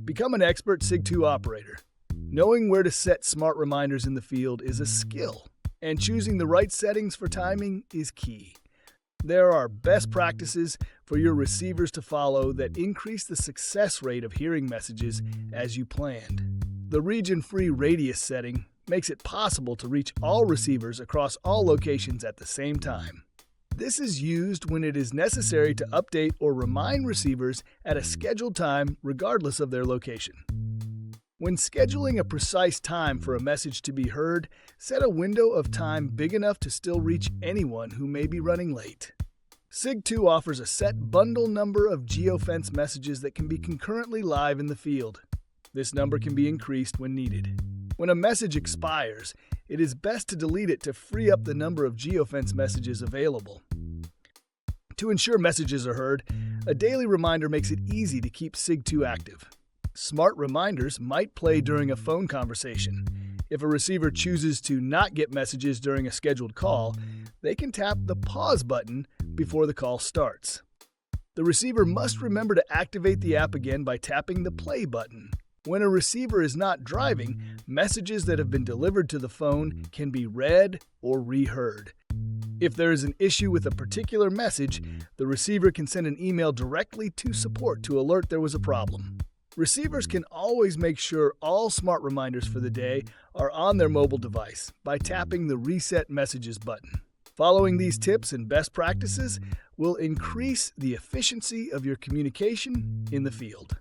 Become an expert Sig2 operator. Knowing where to set smart reminders in the field is a skill, and choosing the right settings for timing is key. There are best practices for your receivers to follow that increase the success rate of hearing messages as you planned. The region-free radius setting makes it possible to reach all receivers across all locations at the same time. This is used when it is necessary to update or remind receivers at a scheduled time regardless of their location. When scheduling a precise time for a message to be heard, set a window of time big enough to still reach anyone who may be running late. Sig2 offers a set bundle number of geofence messages that can be concurrently live in the field. This number can be increased when needed. When a message expires, it is best to delete it to free up the number of geofence messages available. To ensure messages are heard, a daily reminder makes it easy to keep Sig2 active. Smart reminders might play during a phone conversation. If a receiver chooses to not get messages during a scheduled call, they can tap the pause button before the call starts. The receiver must remember to activate the app again by tapping the play button. When a receiver is not driving, messages that have been delivered to the phone can be read or reheard. If there is an issue with a particular message, the receiver can send an email directly to support to alert there was a problem. Receivers can always make sure all smart reminders for the day are on their mobile device by tapping the Reset Messages button. Following these tips and best practices will increase the efficiency of your communication in the field.